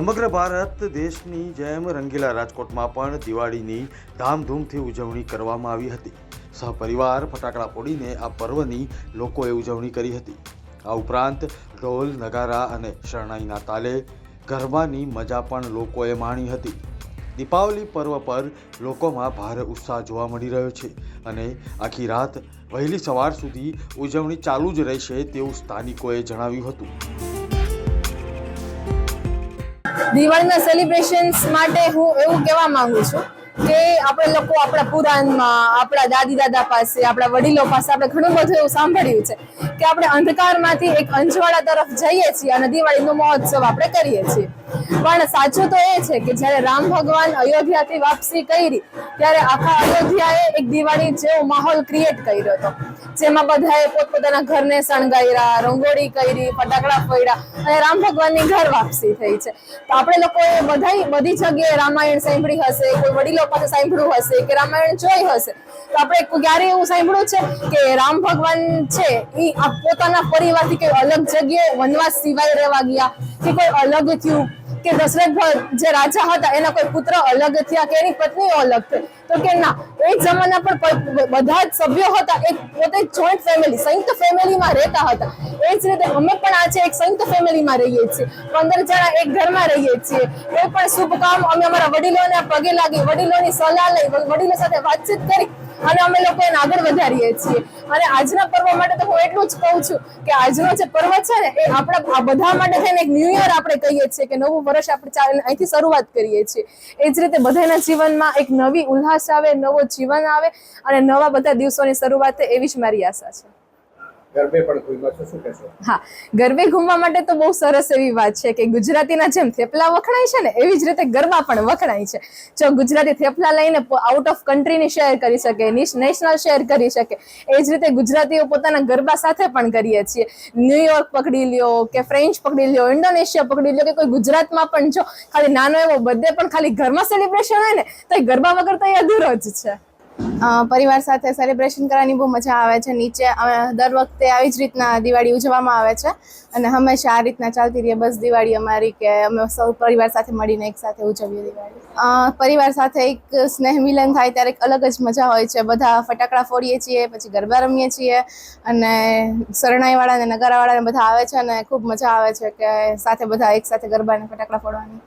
સમગ્ર ભારત દેશની જેમ રંગીલા રાજકોટમાં પણ દિવાળીની ધામધૂમથી ઉજવણી કરવામાં આવી હતી। સહપરિવાર ફટાકડા ફોડીને આ પર્વની લોકોએ ઉજવણી કરી હતી। આ ઉપરાંત ઢોલ નગારા અને શરણાઈના તાલે ગરબાની મજા પણ લોકોએ માણી હતી। દીપાવલી પર્વ પર લોકોમાં ભારે ઉત્સાહ જોવા મળી રહ્યો છે અને આખી રાત વહેલી સવાર સુધી ઉજવણી ચાલુ જ રહેશે તેવું સ્થાનિકોએ જણાવ્યું હતું। દિવાળીના સેલિબ્રેશન્સ માટે હું એવું કહેવા માંગુ છું કે આપણે લોકો આપણા પુરાણમાં, આપણા દાદી દાદા પાસે, આપણા વડીલો પાસે આપણે ઘણું બધું એવું સાંભળ્યું છે કે આપણે અંધકારમાંથી એક અંજવાળા તરફ જઈએ છીએ અને દિવાળીનો મહોત્સવ આપણે કરીએ છીએ। પણ સાચું તો એ છે કે જ્યારે રામ ભગવાન અયોધ્યાથી વાપસી કરી ત્યારે આખા અયોધ્યાએ એક દિવાળી જેવો માહોલ ક્રિએટ કર્યો હતો, જેમાં બધાએ પોતપોતાના ઘરને શણગાર્યા, રંગોળી કરી, ફટાકડા ફોડ્યા અને રામ ભગવાનની ઘર વાપસી થઈ છે। તો આપણે લોકોએ બધી જગ્યાએ રામાયણ સાંભળી હશે, કોઈ વડીલો પાસે સાંભળ્યું હશે કે રામાયણ જોઈ હશે, તો આપણે ક્યારે એવું સાંભળ્યું છે કે રામ ભગવાન છે એ પોતાના પરિવારથી કોઈ અલગ જગ્યાએ વનવાસ સિવાય રહેવા ગયા કે કોઈ અલગ થયું કે દશરથ જે રાજા હતા એના કોઈ પુત્ર અલગ થયા કે એની પત્નીઓ અલગ થઈ? તો કે ના, એ જમાના પર બધા જ સભ્યો હતા એક પોતે જોઈન્ટ ફેમિલી, સંયુક્ત ફેમિલીમાં રહેતા હતા। એ જ રીતે અમે પણ આજે એક સંયુક્ત ફેમિલીમાં રહીએ છીએ, 15 જણા એક ઘરમાં રહીએ છીએ। કોઈ પણ શુભ કામ અમે અમારા વડીલોને પગે લાગી, વડીલોની સલાહ લઈ, વડીલો સાથે વાતચીત કરી અને અમે લોકો એને આગળ વધારીએ છીએ। અને આજના પર્વ માટે તો હું એટલું જ કહું છું કે આજનો જે પર્વ છે ને એ આપણા આ બધા માટે થઈને એક ન્યૂ યર આપણે કહીએ છીએ કે નવું વર્ષ આપણે અહીંથી શરૂઆત કરીએ છીએ। એ જ રીતે બધાના જીવનમાં એક નવી ઉલ્લાસ આવે, નવો જીવન આવે અને નવા બધા દિવસોની શરૂઆત થાય એવી જ મારી આશા છે। ગરબે પણ ઘૂમવા છો, શું કહેશો? હા, ગરબે ઘૂમવા માટે તો બહુ સરસ એવી વાત છે કે ગુજરાતીના જેમ થેપલા વખણાય છે ને એવી જ રીતે ગરબા પણ વખણાય છે। જો ગુજરાતી થેપલા લઈને આઉટ ઓફ કન્ટ્રીની શેર કરી શકે, નેશનલ શેર કરી શકે, એ જ રીતે ગુજરાતીઓ પોતાના ગરબા સાથે પણ કરીએ છીએ। ન્યુયોર્ક પકડી લ્યો કે ફ્રેન્ચ પકડી લ્યો, ઇન્ડોનેશિયા પકડી લ્યો કે કોઈ ગુજરાતમાં પણ જો ખાલી નાનો એવો બર્થડે પણ ખાલી ઘરમાં સેલિબ્રેશન હોય ને તો એ ગરબા વગર તો એ અધૂરો જ છે। પરિવાર સાથે સેલિબ્રેશન કરવાની બહુ મજા આવે છે। નીચે દર વખતે આવી જ રીતના દિવાળી ઉજવવામાં આવે છે અને હંમેશા આ રીતના ચાલતી રહે બસ દિવાળી અમારી, કે અમે સૌ પરિવાર સાથે મળીને એક સાથે ઉજવીએ દિવાળી। પરિવાર સાથે એક સ્નેહ મિલન થાય ત્યારે એક અલગ જ મજા હોય છે। બધા ફટાકડા ફોડીએ છીએ, પછી ગરબા રમીએ છીએ અને શરણાઈવાળા અને નગારાવાળાને બધા આવે છે અને ખૂબ મજા આવે છે કે સાથે બધા એક સાથે ગરબા અને ફટાકડા ફોડવાની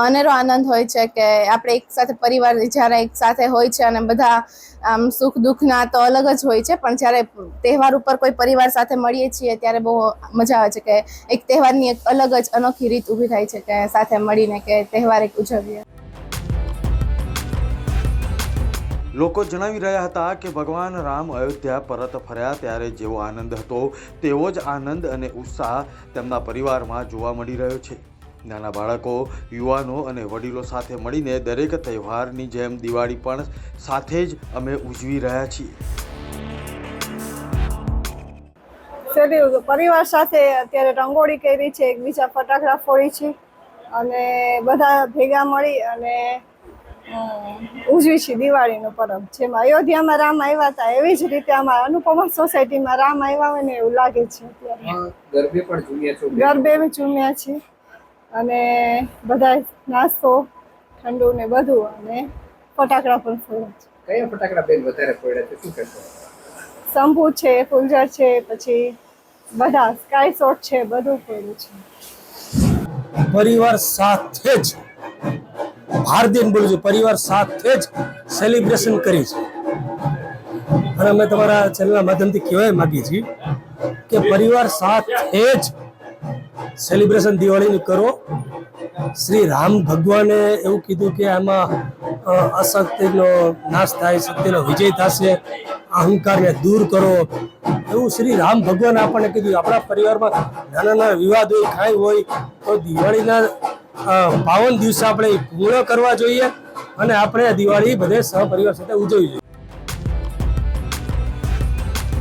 અનેરો આનંદ હોય છે કે આપણે એક સાથે પરિવાર જ્યારે એક સાથે હોય છે અને બધા આમ સુખ દુઃખના તો અલગ જ હોય છે, પણ જ્યારે તહેવાર ઉપર કોઈ પરિવાર સાથે મળીએ છીએ ત્યારે બહુ મજા આવે છે કે એક તહેવારની એક અલગ જ અનોખી રીત ઊભી થાય છે કે સાથે મળીને કે તહેવાર એક ઉજવીએ। લોકો જણાવી રહ્યા હતા કે ભગવાન રામ અયોધ્યા પરત ફર્યા ત્યારે જેવો આનંદ હતો તેવો જ આનંદ અને ઉત્સાહ તેમના પરિવારમાં જોવા મળી રહ્યો છે। નાના બાળકો, યુવાનો અને વડીલો સાથે મળીને દરેક તહેવારની જેમ દિવાળી પણ સાથે જ અમે ઉજવી રહ્યા છીએ। પરિવાર સાથે અત્યારે રંગોળી કરી છે, એકબીજા ફટાકડા ફોડી છે અને બધા ભેગા મળી અને ઉજવી છે દિવાળીનો પર્વ। જેમ અયોધ્યામાં રામ આવ્યા હતા એવી જ રીતે અમારા અનુપમા સોસાયટીમાં રામ આવ્યા હોય ને એવું લાગે છે અત્યારે। ગરબે પણ ઝૂમ્યા છો? ગરબે બી ઝૂમ્યા છે અને બધા નાસ્તો ઠંડુ ને બધું અને ફટાકડા પણ ફોડ્યા છે। કયા ફટાકડા બેન વધારે ફોડ્યા છે, શું કહેશો? શંભુ છે, ફૂલઝર છે, પછી બધા સ્કાય શોટ છે, બધું ફોડ્યું છે। પરિવાર સાથે જ ભારતીય બોલું છું, પરિવાર સાથે જ સેલિબ્રેશન કરી છે અને અમે તમારા ચેનલના માધ્યમથી કહેવા માંગીએ છીએ કે પરિવાર સાથે જ સેલિબ્રેશન દિવાળીનું કરો। શ્રી રામ ભગવાને એવું કીધું કે આમાં અસત્યનો નાશ થાય, સત્યનો વિજય થશે, અહંકારને દૂર કરો, એવું શ્રી રામ ભગવાન આપણને કીધું। આપણા પરિવારમાં નાના નાના વિવાદ હોય, કાંઈ હોય તો દિવાળીના પાવન દિવસે આપણે પૂર્ણ કરવા જોઈએ અને આપણે દિવાળી બધે સહપરિવાર સાથે ઉજવવી જોઈએ।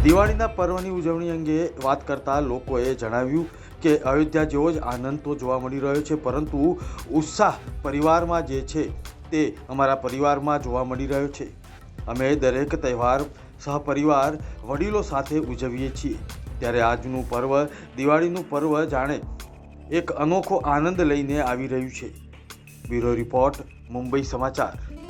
દિવાળીના પર્વની ઉજવણી અંગે વાત કરતા લોકોએ જણાવ્યું કે અયોધ્યા જેવો જ આનંદ તો જોવા મળી રહ્યો છે, પરંતુ ઉત્સાહ પરિવારમાં જે છે તે અમારા પરિવારમાં જોવા મળી રહ્યો છે। અમે દરેક તહેવાર સહપરિવાર વડીલો સાથે ઉજવીએ છીએ, ત્યારે આજનું પર્વ દિવાળીનું પર્વ જાણે એક અનોખો આનંદ લઈને આવી રહ્યું છે. બ્યુરો રિપોર્ટ, મુંબઈ સમાચાર.